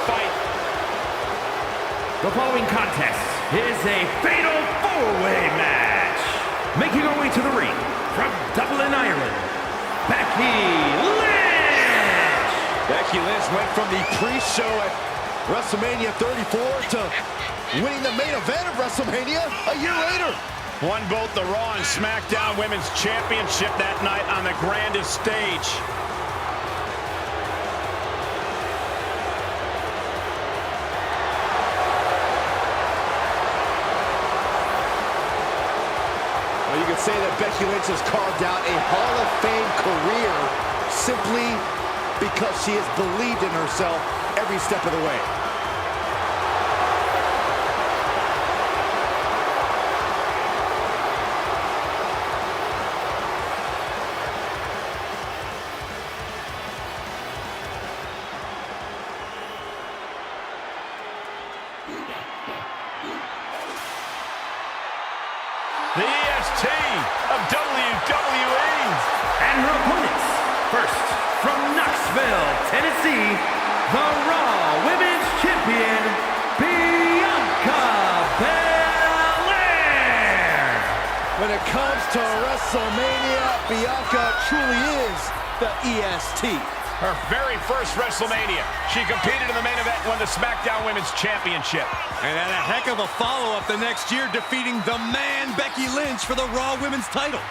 fight. The following contest is a fatal four-way match. Making her way to the ring from Dublin, Ireland, Becky Lynch. Becky Lynch went from the pre-show at WrestleMania 34 to winning the main event of WrestleMania a year later. Won both the Raw and SmackDown Women's Championship that night on the grandest stage. Well, you could say that Becky Lynch has carved out a Hall of Fame career simply because she has believed in herself every step of the way. The EST of WWE. And her opponents, first from Knoxville, Tennessee, the Raw Women's Champion, Bianca Belair. When it comes to WrestleMania, Bianca truly is the EST. Her very first WrestleMania. She competed in the main event and won the SmackDown Women's Championship. And had a heck of a follow-up the next year, defeating the man, Becky Lynch, for the Raw Women's title.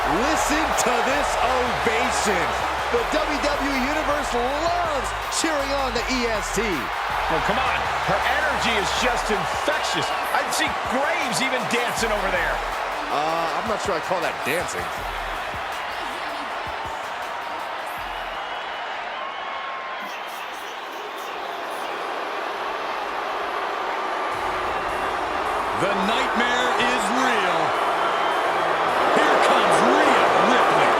Listen to this ovation. The WWE Universe loves cheering on the EST. Well, come on. Her energy is just infectious. I'd see Graves even dancing over there. I'm not sure I call that dancing. The nightmare is real. Here comes Rhea Ripley.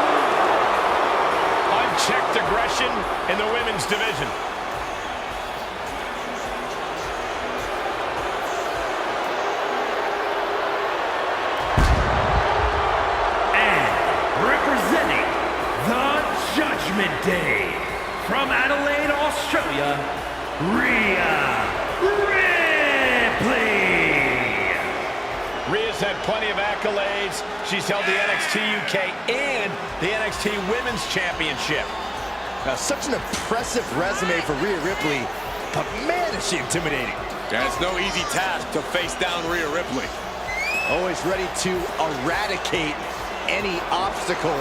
Unchecked aggression in the women's division. Representing the Judgment Day, from Adelaide, Australia, Rhea Ripley. Rhea's had plenty of accolades. She's held the NXT UK and the NXT Women's Championship. Such an impressive resume for Rhea Ripley, but man, is she intimidating. It's no easy task to face down Rhea Ripley. Always ready to eradicate any obstacle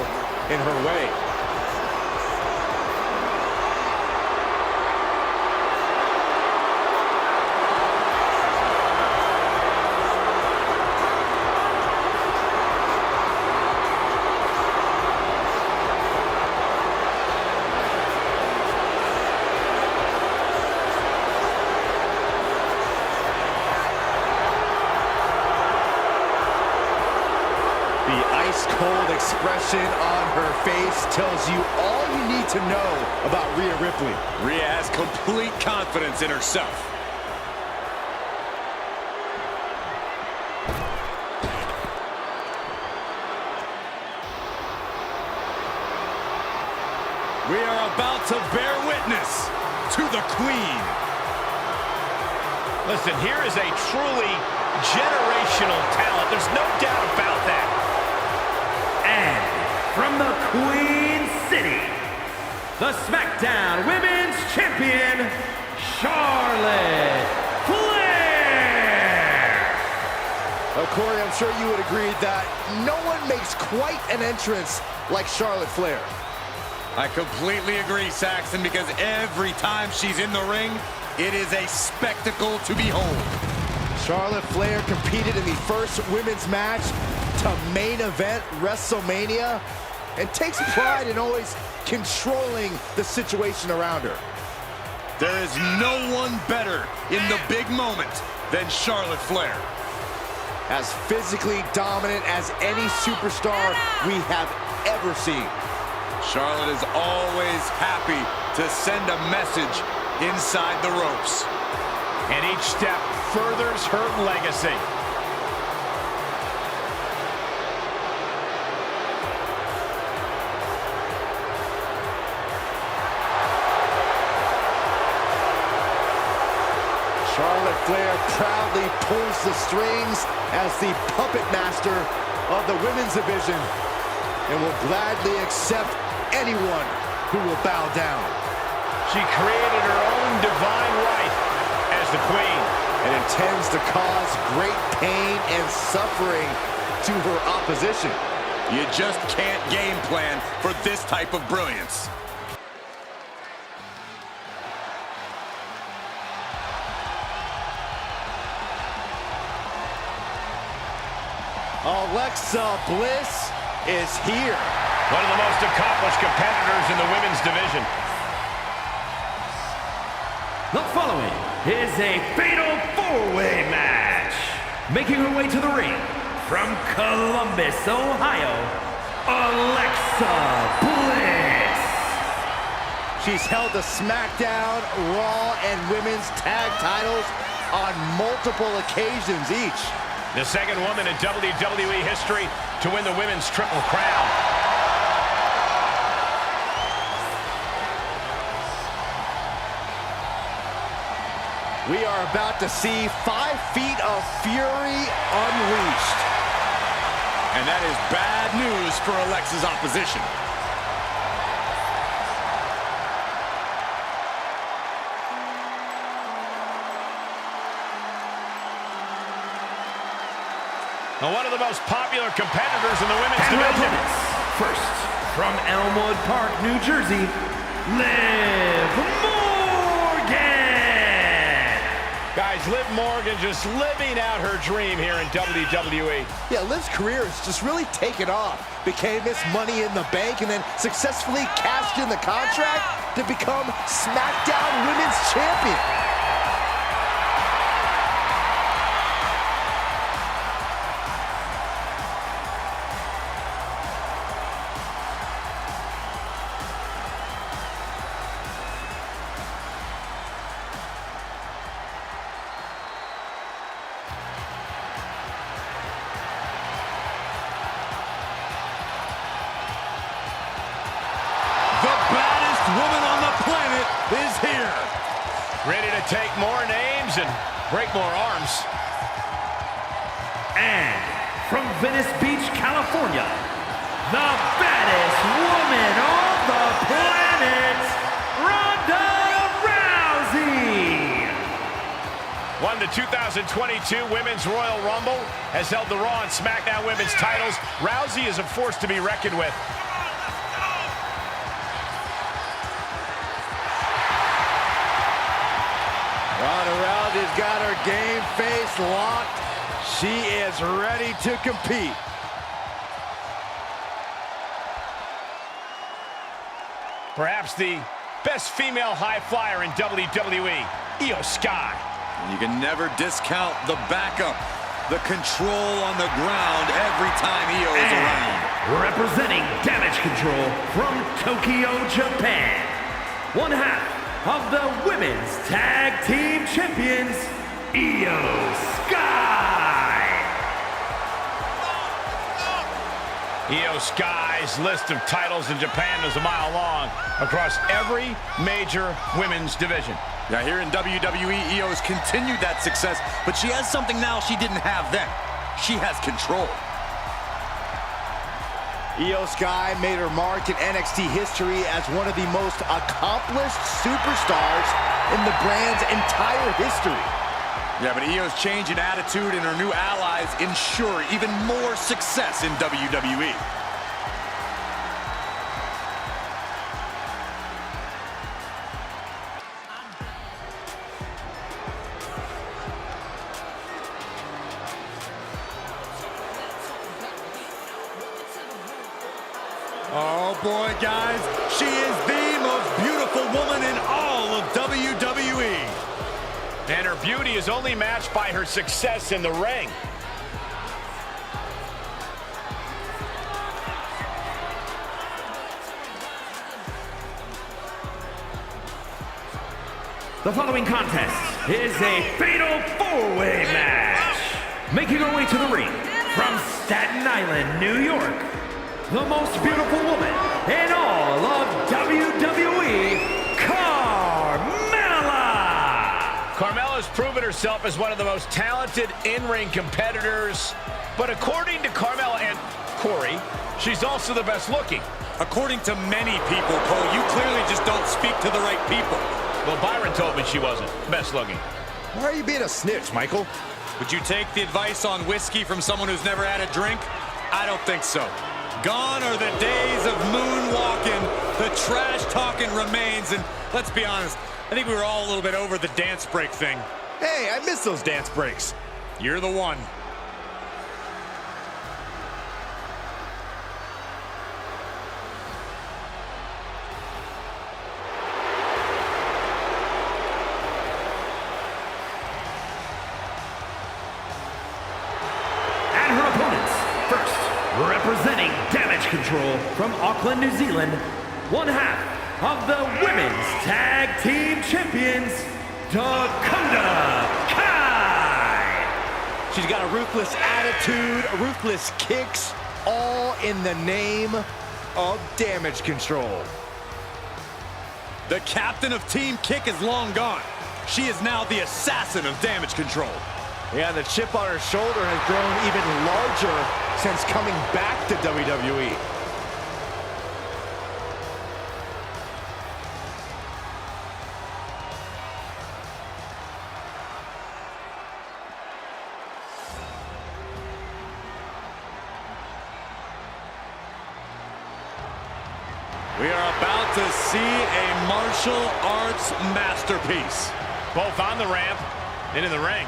in her way. Cold expression on her face tells you all you need to know about Rhea Ripley. Rhea has complete confidence in herself. We are about to bear witness to the Queen. Listen, here is a truly generational talent. There's no doubt about that. And from the Queen City, the SmackDown Women's Champion, Charlotte Flair. Corey, I'm sure you would agree that no one makes quite an entrance like Charlotte Flair. I completely agree, Saxton, because every time she's in the ring, it is a spectacle to behold. Charlotte Flair competed in the first women's match to main event WrestleMania and takes pride in always controlling the situation around her. There is no one better in the big moment than Charlotte Flair. As physically dominant as any superstar we have ever seen. Charlotte is always happy to send a message inside the ropes. And each step furthers her legacy. Flair proudly pulls the strings as the puppet master of the women's division and will gladly accept anyone who will bow down. She created her own divine right as the queen and intends to cause great pain and suffering to her opposition. You just can't game plan for this type of brilliance. Alexa Bliss is here. one of the most accomplished competitors in the women's division. The following is a fatal four-way match. Making her way to the ring from Columbus, Ohio, Alexa Bliss. She's held the SmackDown, Raw, and Women's Tag titles on multiple occasions each. The second woman in WWE history to win the women's Triple Crown. We are about to see 5 feet of fury unleashed. And that is bad news for Alexa's opposition. And one of the most popular competitors in the women's division. First, from Elmwood Park, New Jersey, Liv Morgan. Guys, Liv Morgan just living out her dream here in WWE. Yeah, Liv's career has just really taken off. Became Miss Money in the Bank and then successfully cashed in the contract to become SmackDown Women's Champion. Ready to take more names and break more arms. And from Venice Beach, California, the baddest woman on the planet, Ronda Rousey. Won the 2022 Women's Royal Rumble, has held the Raw and SmackDown Women's titles. Rousey is a force to be reckoned with. Ronda Rousey's got her game face locked. She is ready to compete. Perhaps the best female high flyer in WWE, Iyo Sky. You can never discount the backup, the control on the ground every time Iyo is around. Representing Damage Control from Tokyo, Japan, one half of the Women's Tag Team Champions, Iyo Sky. Iyo Sky's list of titles in Japan is a mile long across every major women's division. Now here in WWE, Iyo's continued that success, but she has something now she didn't have then. She has control. Iyo Sky made her mark in NXT history as one of the most accomplished superstars in the brand's entire history. Yeah, but Iyo's change in attitude and her new allies ensure even more success in WWE. Oh boy, guys, she is the most beautiful woman in all of WWE. And her beauty is only matched by her success in the ring. The following contest is a fatal four-way match. Making her way to the ring from Staten Island, New York, the most beautiful woman in all of WWE, Carmella. Carmella's proven herself as one of the most talented in-ring competitors. But according to Carmella and Corey, she's also the best looking. According to many people, Cole, you clearly just don't speak to the right people. Well, Byron told me she wasn't best looking. Why are you being a snitch, Michael? Would you take the advice on whiskey from someone who's never had a drink? I don't think so. Gone are the days of moonwalking. The trash talking remains. And let's be honest, I think we were all a little bit over the dance break thing. Hey, I miss those dance breaks. You're the one. Representing Damage Control from Auckland, New Zealand, one half of the Women's Tag Team Champions, Dakota Kai. She's got a ruthless attitude, ruthless kicks, all in the name of Damage Control. The captain of Team Kick is long gone. She is now the assassin of Damage Control. Yeah, the chip on her shoulder has grown even larger since coming back to WWE. We are about to see a martial arts masterpiece. Both on the ramp and in the ring.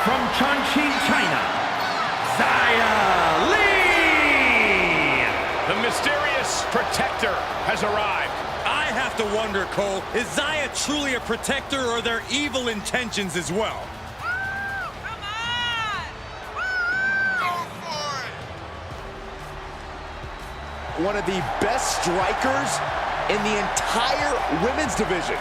From Chongqing, China, Xia Li! The mysterious protector has arrived. I have to wonder, Cole, is Xia truly a protector or are there evil intentions as well? Oh, come on! Go for it! One of the best strikers in the entire women's division.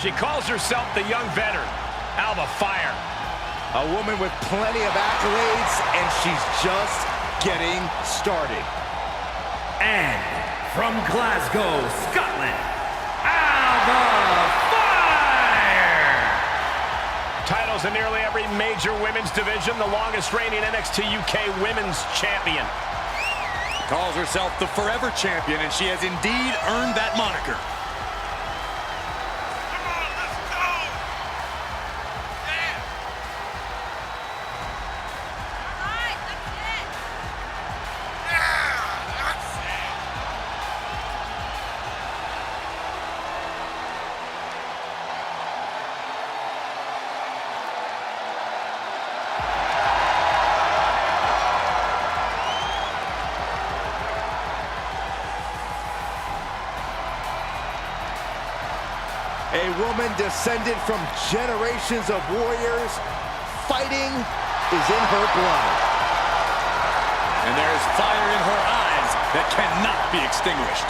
She calls herself the young veteran, Alba Fire. A woman with plenty of accolades, and she's just getting started. And from Glasgow, Scotland, Alba Fire! Titles in nearly every major women's division, the longest reigning NXT UK Women's Champion. Calls herself the Forever Champion, and she has indeed earned that moniker. A woman descended from generations of warriors. Fighting is in her blood. And there is fire in her eyes that cannot be extinguished.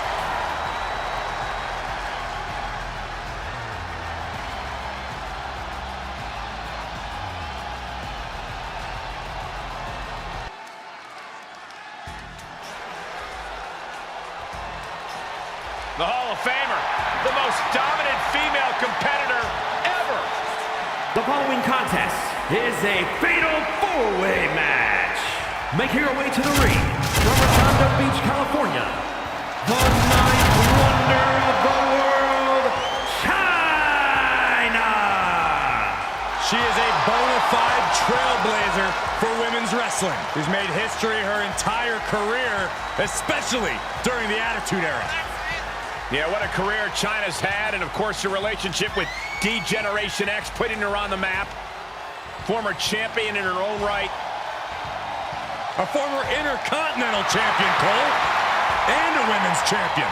The Hall of Famer, the most dominant female competitor ever. The following contest is a fatal four-way match. Making her way to the ring from Redondo Beach, California, the ninth wonder of the world, Chyna! She is a bona fide trailblazer for women's wrestling, who's made history her entire career, especially during the Attitude Era. Yeah, what a career Chyna's had, and of course her relationship with D-Generation X, putting her on the map. Former champion in her own right. A former Intercontinental Champion, Cole, and a Women's Champion.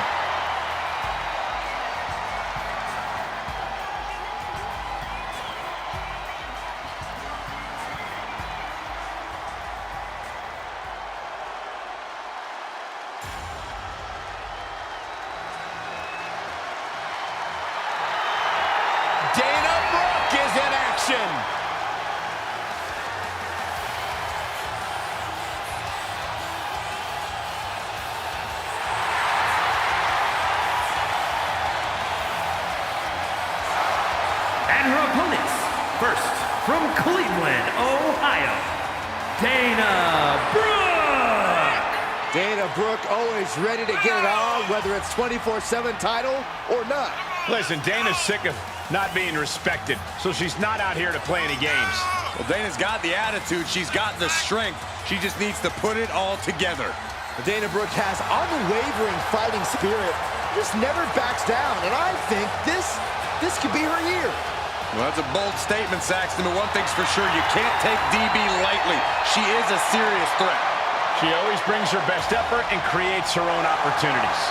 Dana Brooke is in action. And her opponents, first from Cleveland, Ohio, Dana Brooke. Dana Brooke always ready to get it on, whether it's 24/7 title or not. Listen, Dana's sick of not being respected, so she's not out here to play any games. Well, Dana's got the attitude. She's got the strength. She just needs to put it all together. Dana Brooke has unwavering fighting spirit, just never backs down, and I think this could be her year. Well, that's a bold statement, Saxton, but one thing's for sure, you can't take DB lightly. She is a serious threat. She always brings her best effort and creates her own opportunities.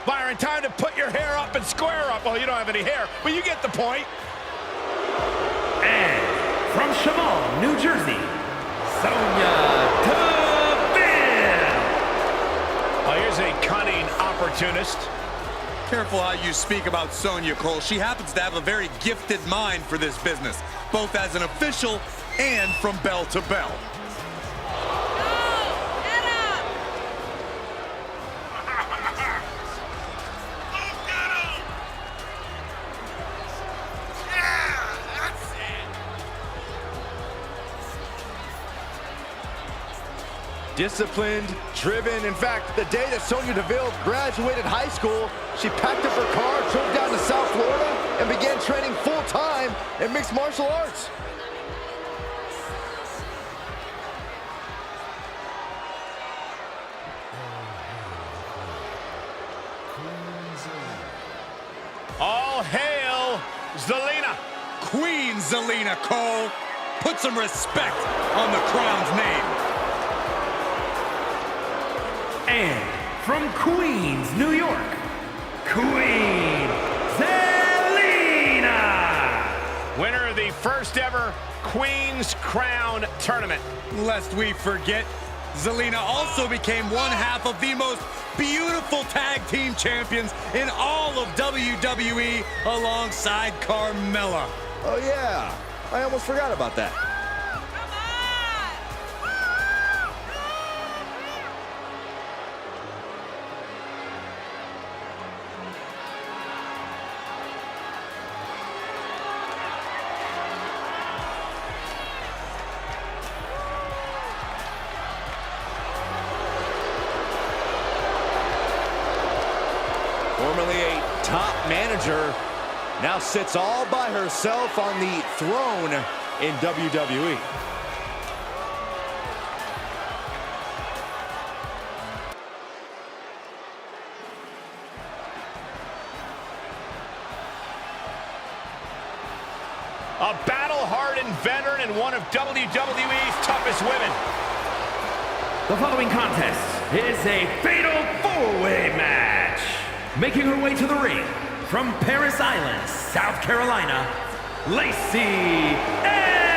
Byron, time to put your hair up and square up. Well, you don't have any hair, but you get the point. And from Shamal, New Jersey, Sonya Deville. Oh, here's a cunning opportunist. Careful how you speak about Sonya, Cole. She happens to have a very gifted mind for this business, both as an official and from bell to bell. Disciplined, driven. In fact, the day that Sonya Deville graduated high school, she packed up her car, drove down to South Florida, and began training full-time in mixed martial arts. All hail Zelina. Queen Zelina, Cole. Put some respect on the crown's name. And from Queens, New York, Queen Zelina. Winner of the first ever Queen's Crown Tournament. Lest we forget, Zelina also became one half of the most beautiful tag team champions in all of WWE alongside Carmella. Oh yeah, I almost forgot about that. Formerly a top manager, now sits all by herself on the throne in WWE. A battle-hardened veteran and one of WWE's toughest women. The following contest is a fatal four-way match. Making her way to the ring from Paris Island, South Carolina, Lacey Evans.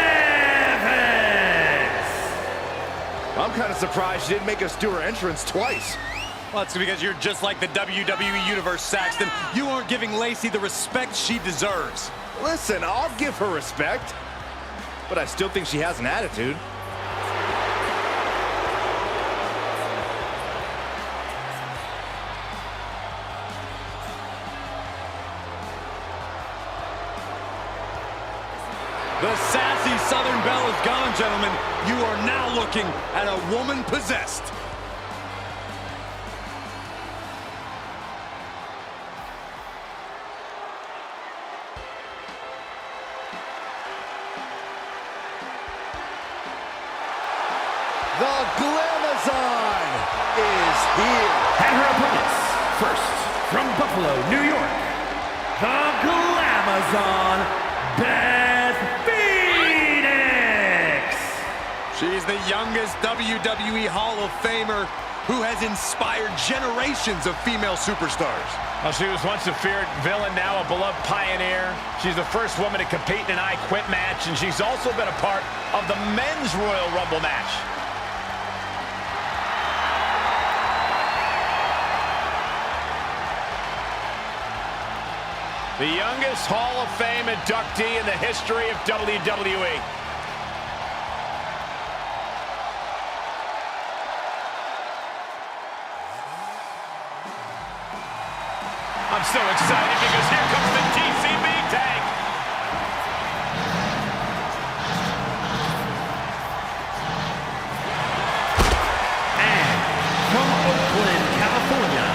I'm kind of surprised she didn't make us do her entrance twice. Well, it's because you're just like the WWE Universe, Saxton. You aren't giving Lacey the respect she deserves. Listen, I'll give her respect, but I still think she has an attitude. The sassy Southern Belle is gone, gentlemen. You are now looking at a woman possessed. The Glamazon is here. And her opponents, first from Buffalo, New York, the Glamazon, Beth Phoenix. She's the youngest WWE Hall of Famer who has inspired generations of female superstars. Well, she was once a feared villain, now a beloved pioneer. She's the first woman to compete in an I Quit match, and she's also been a part of the men's Royal Rumble match. The youngest Hall of Fame inductee in the history of WWE. I'm so excited because here comes the TCB tag. And from Oakland, California,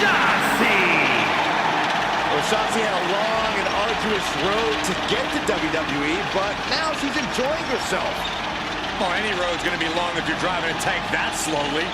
Shotzi. Well, Shotzi had a long and arduous road to get to WWE, but now she's enjoying herself. Oh, any road's going to be long if you're driving a tank that slowly.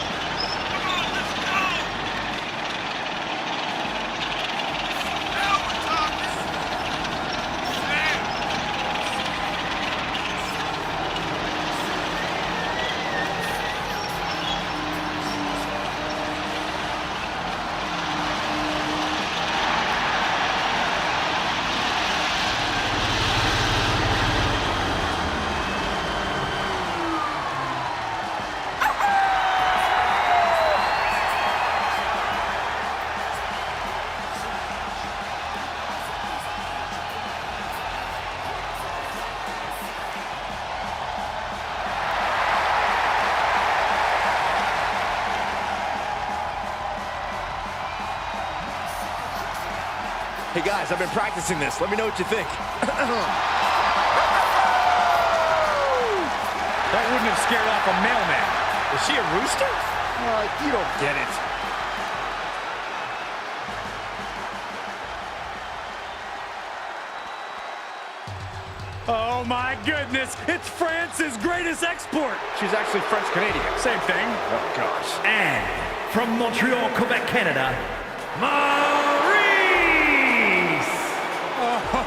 Hey guys, I've been practicing this. Let me know what you think. That wouldn't have scared off a mailman. Is she a rooster? You don't get it. Oh my goodness, it's France's greatest export. She's actually French-Canadian. Same thing. Oh gosh. And from Montreal, Quebec, Canada, Maurice.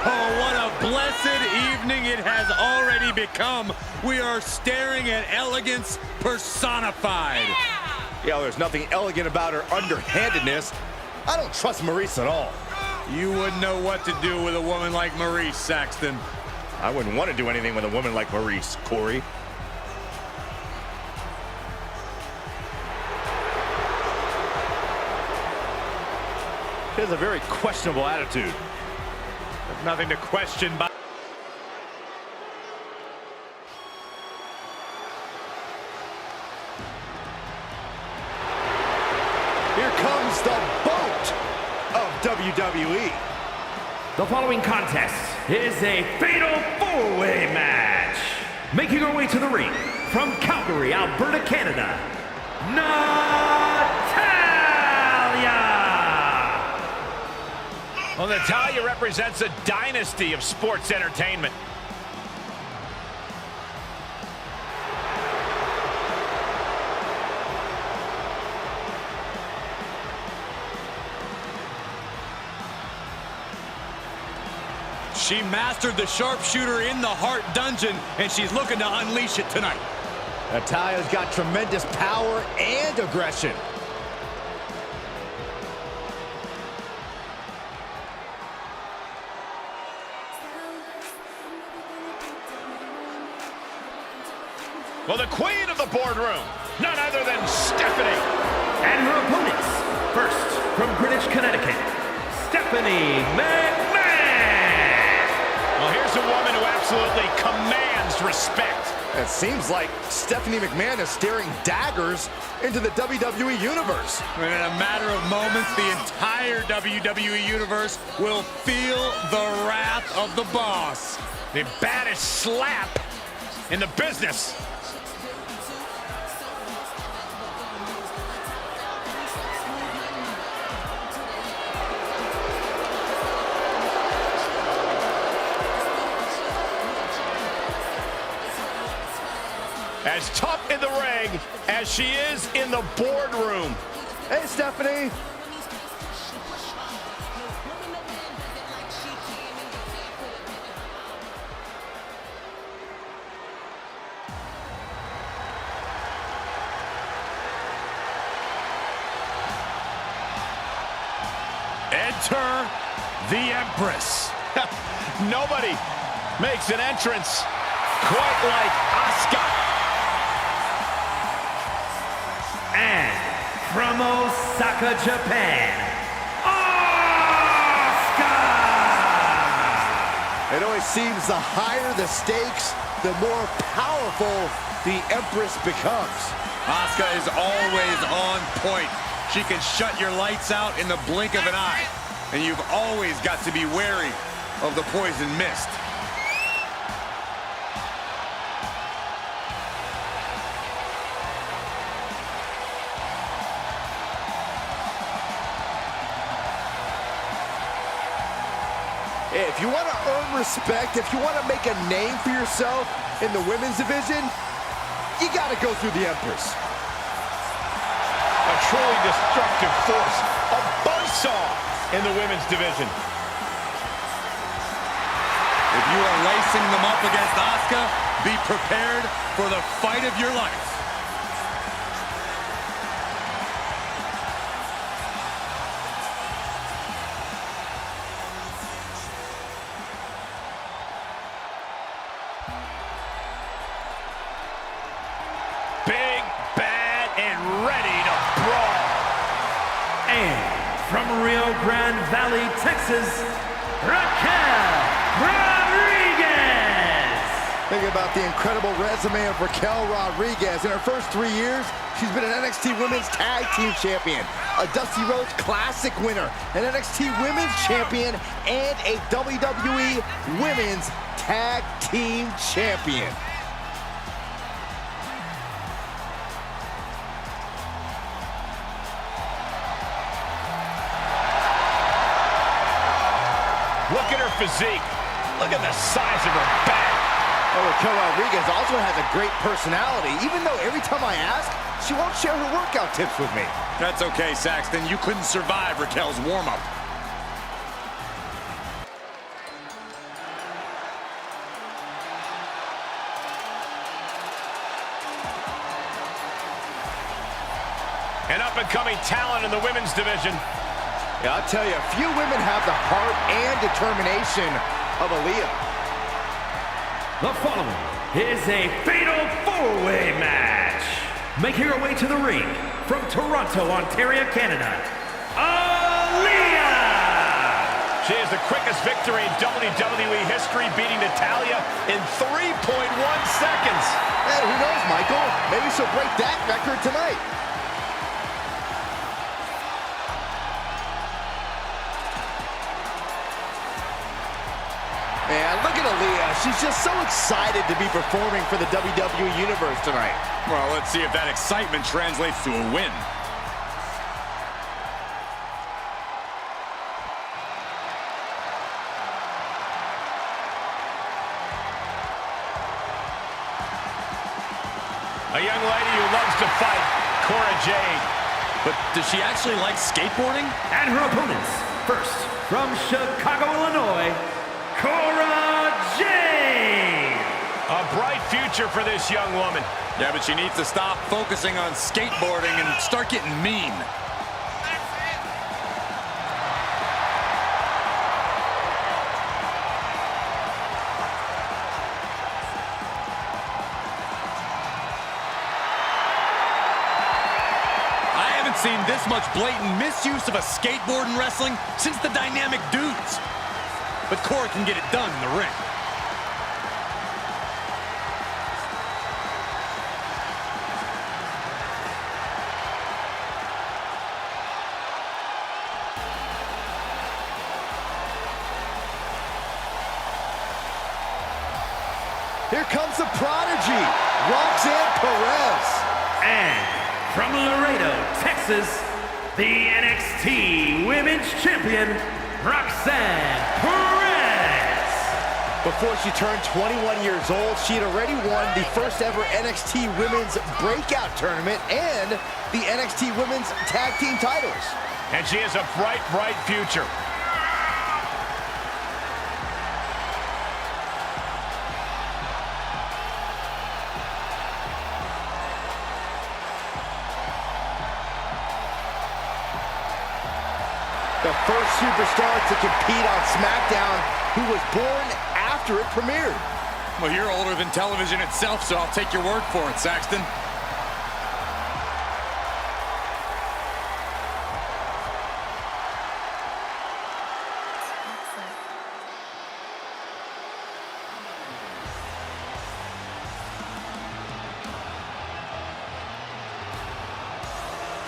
Oh, what a blessed evening it has already become. We are staring at elegance personified. Yeah, there's nothing elegant about her underhandedness. I don't trust Maurice at all. You wouldn't know what to do with a woman like Maurice, Saxton. I wouldn't want to do anything with a woman like Maurice, Corey. She has a very questionable attitude. There's nothing to question by. Here comes the boat of WWE. The following contest is a fatal four-way match. Making her way to the ring from Calgary, Alberta, Canada, Natalya. Well, Natalya represents a dynasty of sports entertainment. She mastered the sharpshooter in the Heart Dungeon, and she's looking to unleash it tonight. Natalya's got tremendous power and aggression. Well, the queen of the boardroom, none other than Stephanie. And her opponents, first from Greenwich, Connecticut, Stephanie McMahon. Well, here's a woman who absolutely commands respect. It seems like Stephanie McMahon is staring daggers into the WWE Universe. And in a matter of moments, the entire WWE Universe will feel the wrath of the boss. The baddest slap in the business. As tough in the ring as she is in the boardroom. Hey, Stephanie. Enter the Empress. Nobody makes an entrance quite like Asuka. And from Osaka, Japan, Asuka! It always seems the higher the stakes, the more powerful the Empress becomes. Asuka is always on point. She can shut your lights out in the blink of an eye. And you've always got to be wary of the poison mist. If you want to earn respect, if you want to make a name for yourself in the women's division, you got to go through the Empress. A truly destructive force, a buzzsaw in the women's division. If you are lacing them up against Asuka, be prepared for the fight of your life. Big, bad, and ready to brawl. And from Rio Grande Valley, Texas, Raquel Rodriguez! Think about the incredible resume of Raquel Rodriguez. In her first 3 years, she's been an NXT Women's Tag Team Champion, a Dusty Rhodes Classic winner, an NXT Women's Champion, and a WWE Women's Tag Team Champion. Look at her physique. Look at the size of her back. Oh, Raquel Rodriguez also has a great personality, even though every time I ask, she won't share her workout tips with me. That's okay, Saxton. You couldn't survive Raquel's warm-up. An up-and-coming talent in the women's division. Yeah, I'll tell you, few women have the heart and determination of Aaliyah. The following is a fatal four-way match. Making her way to the ring from Toronto, Ontario, Canada, Aaliyah! She has the quickest victory in WWE history, beating Natalya in 3.1 seconds. Hey, who knows, Michael? Maybe she'll break that record tonight. And look at Aaliyah. She's just so excited to be performing for the WWE Universe tonight. Well, let's see if that excitement translates to a win. A young lady who loves to fight, Cora Jade. But does she actually like skateboarding? And her opponents, first, from Chicago, Illinois, Cora Jade! A bright future for this young woman. Yeah, but she needs to stop focusing on skateboarding and start getting mean. I haven't seen this much blatant misuse of a skateboard in wrestling since the Dynamic Dudes. But Cora can get it done in the ring. Here comes the prodigy, Roxanne Perez. And from Laredo, Texas, the NXT Women's Champion, Roxanne Perez! Before she turned 21 years old, she had already won the first ever NXT Women's Breakout Tournament and the NXT Women's Tag Team titles. And she has a bright, bright future. the first superstar to compete on SmackDown who was born after it premiered. Well, you're older than television itself, so I'll take your word for it, Saxton.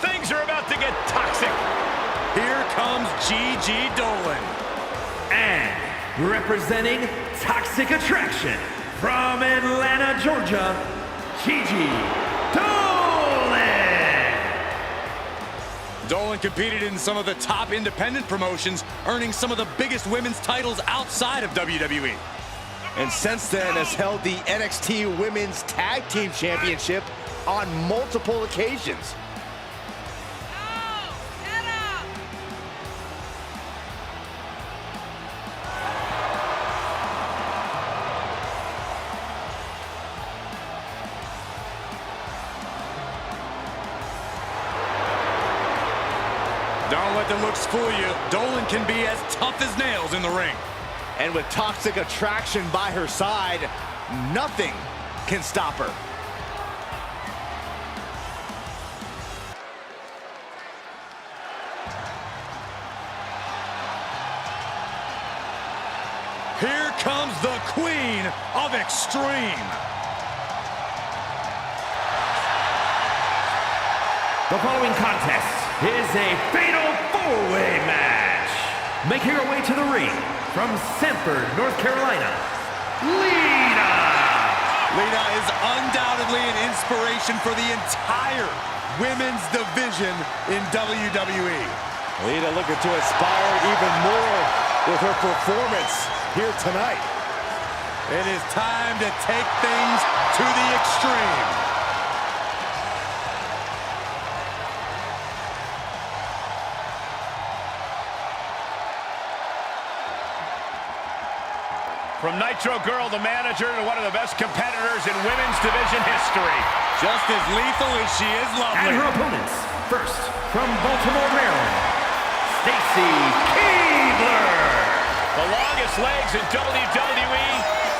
Things are about to get toxic. Here comes Gigi Dolin. And representing Toxic Attraction from Atlanta, Georgia, Gigi Dolin. Dolin competed in some of the top independent promotions, earning some of the biggest women's titles outside of WWE. And since then has held the NXT Women's Tag Team Championship on multiple occasions. Get up! Don't let the looks fool you. Dolin can be as tough as nails in the ring. And with Toxic Attraction by her side, nothing can stop her. Here comes the Queen of Extreme. The following contest is a fatal four-way match. Making her way to the ring from Sanford, North Carolina, Lita. Lita is undoubtedly an inspiration for the entire women's division in WWE. Lita looking to inspire even more with her performance here tonight. It is time to take things to the extreme. From Nitro Girl, the manager, to one of the best competitors in women's division history. Just as lethal as she is lovely. And her opponents, first from Baltimore, Maryland, Stacy Keibler. The longest legs in WWE.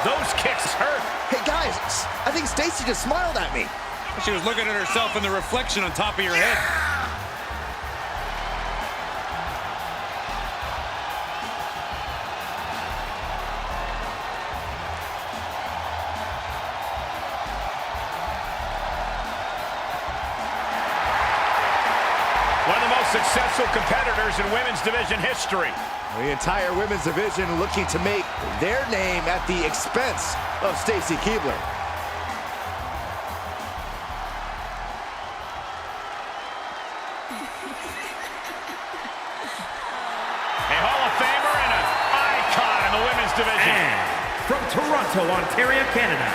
Those kicks hurt. Hey guys, I think Stacy just smiled at me. She was looking at herself in the reflection on top of your head. One of the most successful competitors in women's division history. The entire women's division looking to make their name at the expense of Stacy Keibler. A Hall of Famer and an icon in the women's division. And from Toronto, Ontario, Canada,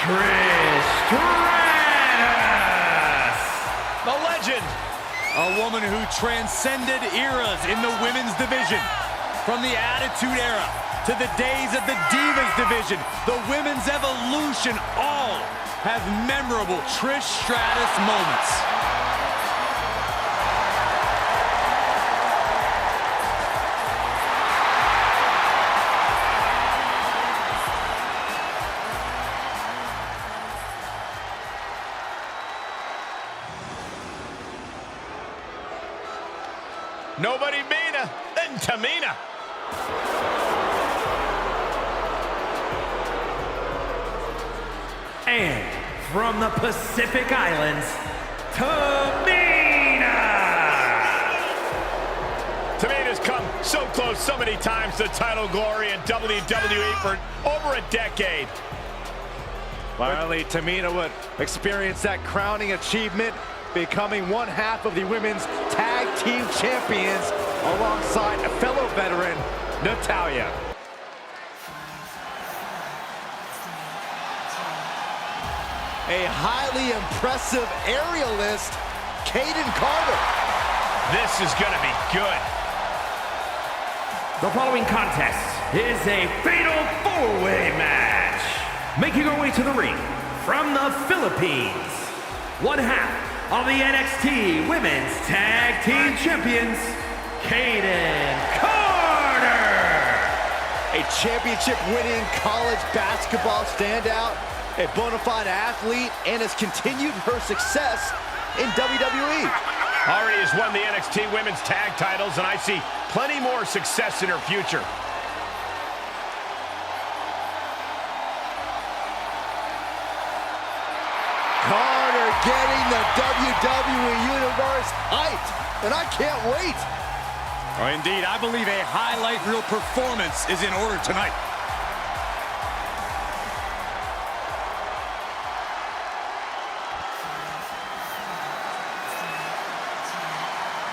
Trish Stratus. The legend. A woman who transcended eras in the women's division. From the Attitude Era to the days of the Divas division, the women's evolution, all have memorable Trish Stratus moments. Nobody meaner than Tamina. And from the Pacific Islands, Tamina. Tamina's come so close so many times to title glory in WWE for over a decade. Finally, Tamina would experience that crowning achievement, becoming one half of the women's tag team champions alongside a fellow veteran, Natalya. A highly impressive aerialist, Caden Carter. This is going to be good. The following contest is a fatal four-way match. Making her way to the ring from the Philippines, one half of the NXT Women's Tag Team Champions, Caden Carter. A championship-winning college basketball standout, a bona fide athlete, and has continued her success in WWE. Already has won the NXT Women's Tag titles, and I see plenty more success in her future. Carter getting the WWE Universe hyped, and I can't wait. Oh, indeed, I believe a highlight reel performance is in order tonight.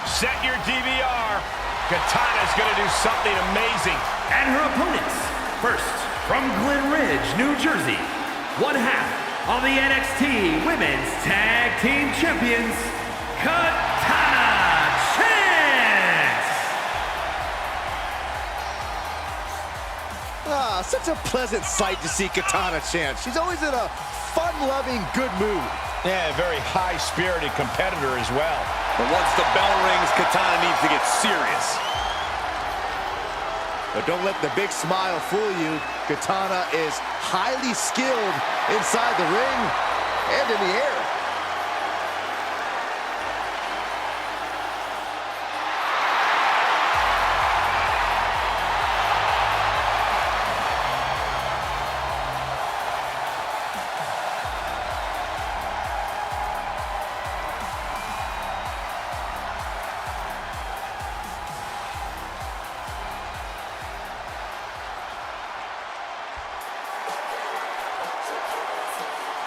Set your DVR. Katana's going to do something amazing. And her opponents, first from Glen Ridge, New Jersey, one half of the NXT Women's Tag Team Champions, Katana Chance. Such a pleasant sight to see Katana Chance. She's always in a fun-loving, good mood. Yeah, a very high-spirited competitor as well. But once the bell rings, Katana needs to get serious. But don't let the big smile fool you. Katana is highly skilled inside the ring and in the air.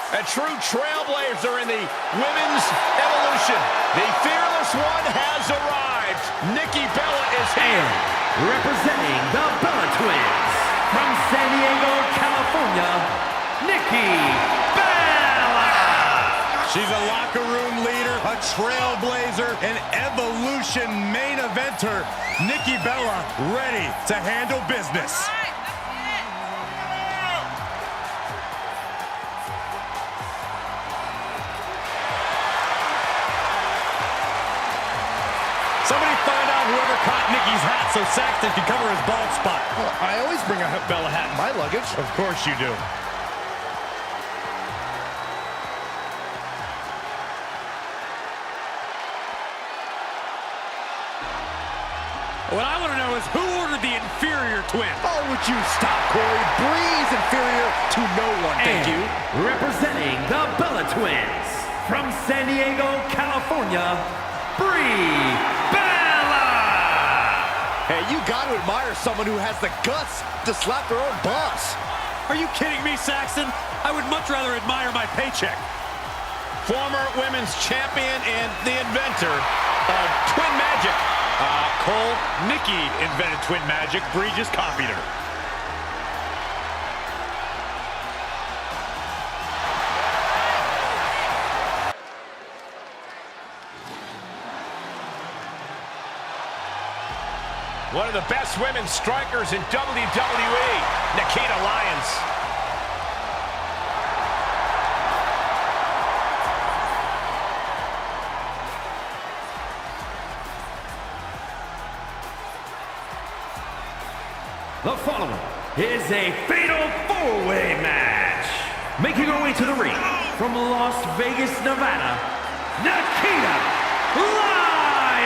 A true trailblazer in the women's evolution. The fearless one has arrived. Nikki Bella is here. And representing the Bella Twins, from San Diego, California, Nikki Bella. She's a locker room leader, a trailblazer, an evolution main eventer. Nikki Bella ready to handle business. Somebody find out whoever caught Nikki's hat so Saxton can cover his bald spot. Well, I always bring a Bella hat in my luggage. Of course you do. What I want to know is who ordered the inferior twin? Oh, would you stop, Corey? Bree's inferior to no one, thank you. Representing the Bella Twins, from San Diego, California, Brie Bella. Hey, you got to admire someone who has the guts to slap their own boss. Are you kidding me, Saxton? I would much rather admire my paycheck. Former women's champion and the inventor of Twin Magic. Cole, Nikki invented Twin Magic. Brie just copied her. One of the best women's strikers in WWE, Nikita Lyons. The following is a fatal four-way match. Making her way to the ring from Las Vegas, Nevada, Nikita Lyons.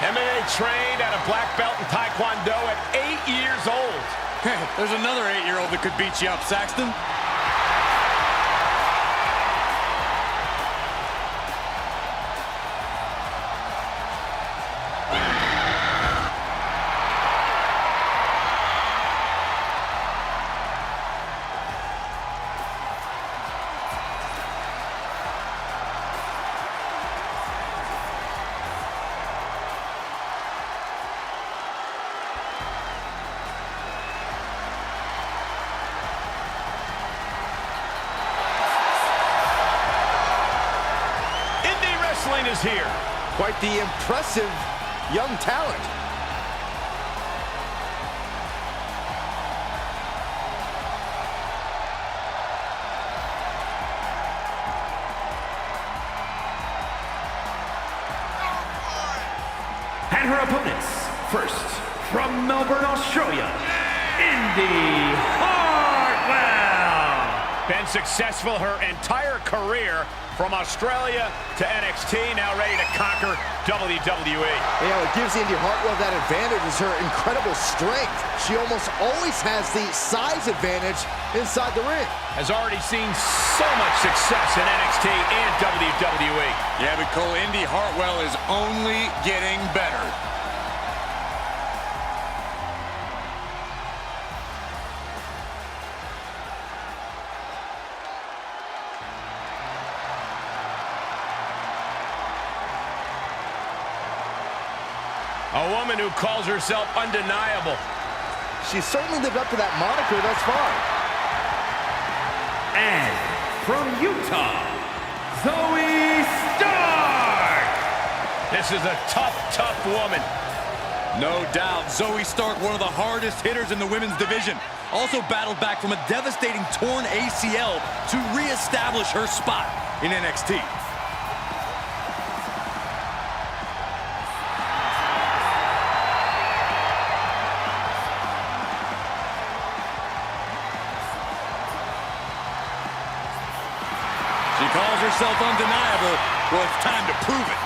MMA trained at a black belt in Taekwondo at 8 years old. Hey, there's another 8-year-old that could beat you up, Saxton. Is here. Quite the impressive young talent. and her opponents. First, from Melbourne, Australia, Indi Hartwell. Been successful her entire career from Australia to NXT, now ready to conquer WWE. Yeah, what gives Indi Hartwell that advantage is her incredible strength. She almost always has the size advantage inside the ring. Has already seen so much success in NXT and WWE. Yeah, but Cole, Indi Hartwell is only getting better. A woman who calls herself undeniable. She's certainly lived up to that moniker thus far. And from Utah, Zoe Stark. This is a tough, tough woman. No doubt, Zoe Stark, one of the hardest hitters in the women's division. Also battled back from a devastating torn ACL to reestablish her spot in NXT. She calls herself undeniable. Well, it's time to prove it.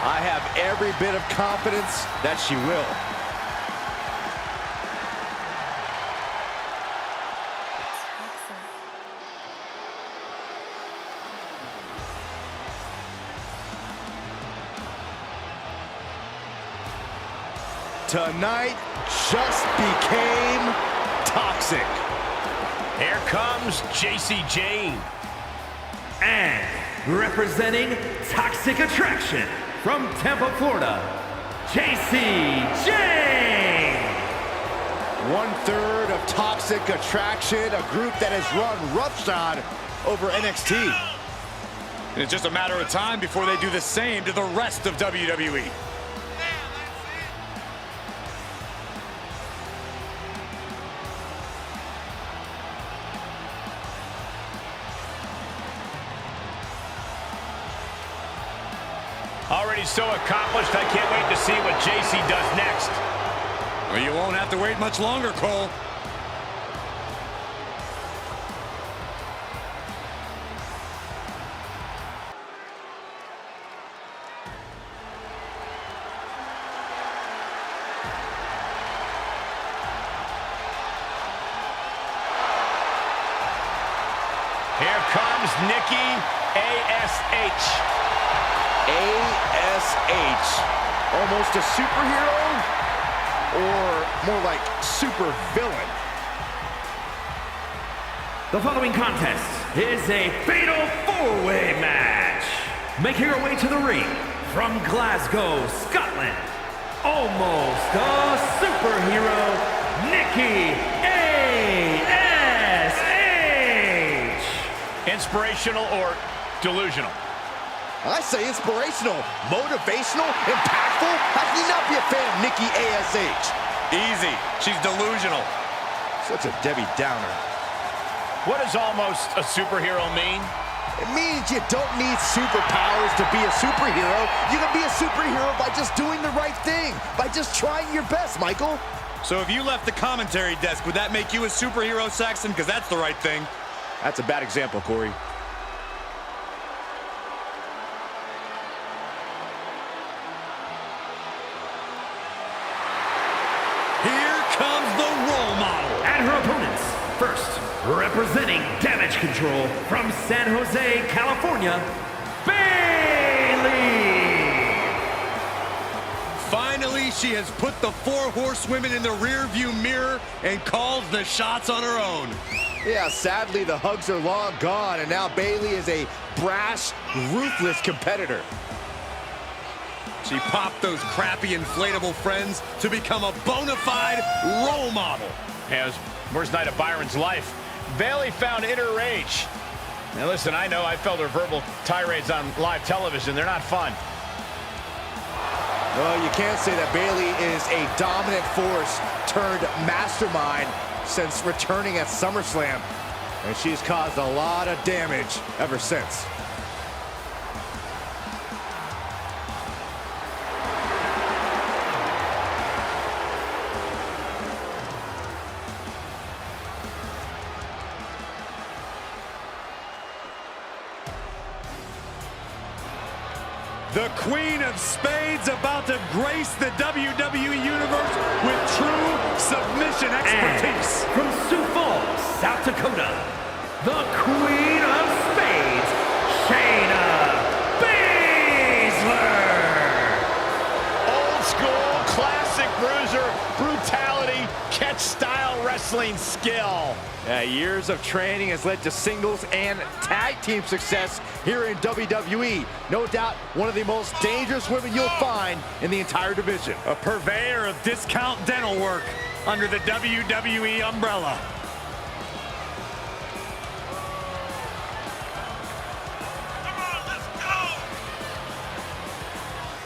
I have every bit of confidence that she will. Tonight just became toxic. Here comes JC Jane. And representing Toxic Attraction from Tampa, Florida, JC Jane. 1/3 of Toxic Attraction, a group that has run roughshod over NXT. And it's just a matter of time before they do the same to the rest of WWE. Already so accomplished, I can't wait to see what JC does next. Well, you won't have to wait much longer, Cole. Here comes Nikki ASH. ASH. Almost a superhero? Or more like super villain? The following contest is a fatal four-way match. Making her way to the ring from Glasgow, Scotland, almost a superhero, Nikki ASH. Inspirational or delusional? I say inspirational, motivational, impactful. How can you not be a fan of Nikki ASH? Easy. She's delusional. Such a Debbie Downer. What does almost a superhero mean? It means you don't need superpowers to be a superhero. You can be a superhero by just doing the right thing, by just trying your best, Michael. So if you left the commentary desk, would that make you a superhero, Saxton? Because that's the right thing. That's a bad example, Corey. Here comes the role model. And her opponents, first, representing Damage Control from San Jose, California, Bayley. Finally, she has put the four horsewomen in the rearview mirror and calls the shots on her own. Yeah, sadly, the hugs are long gone, and now Bayley is a brash, ruthless competitor. She popped those crappy inflatable friends to become a bona fide role model. Yeah, it was worst night of Byron's life. Bayley found inner rage. Now listen, I know I felt her verbal tirades on live television. They're not fun. Well, you can't say that Bayley is a dominant force turned mastermind since returning at SummerSlam. And she's caused a lot of damage ever since. The Queen of Spades about to grace the WWE Universe with true submission expertise. And from Sioux Falls, South Dakota, the Queen of Spades, Shayna Baszler. Old school, classic bruiser, brutality, catch-style wrestling skill. Years of training has led to singles and tag team success here in WWE. No doubt one of the most dangerous women you'll find in the entire division. A purveyor of discount dental work under the WWE umbrella. Come on, let's go!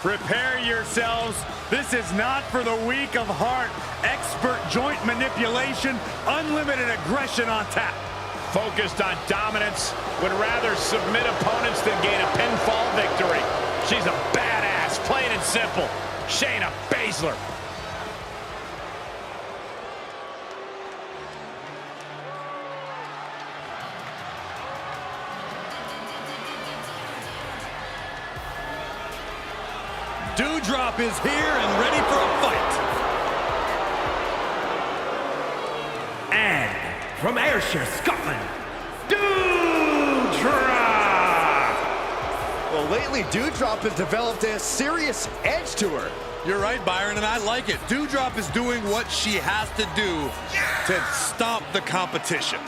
Prepare yourselves. This is not for the weak of heart. Expert joint manipulation, unlimited aggression on tap. Focused on dominance, would rather submit opponents than gain a pinfall victory. She's a badass, plain and simple. Shayna Baszler. Dewdrop is here and ready for a fight. And from Ayrshire, Scotland, Dewdrop. Well, lately, Dewdrop has developed a serious edge to her. You're right, Byron, and I like it. Dewdrop is doing what she has to do to stop the competition.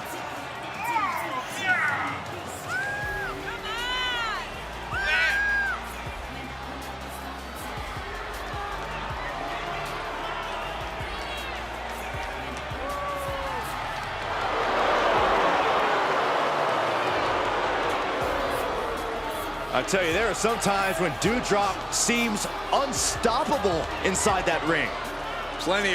I tell you, there are some times when Dewdrop seems unstoppable inside that ring. Plenty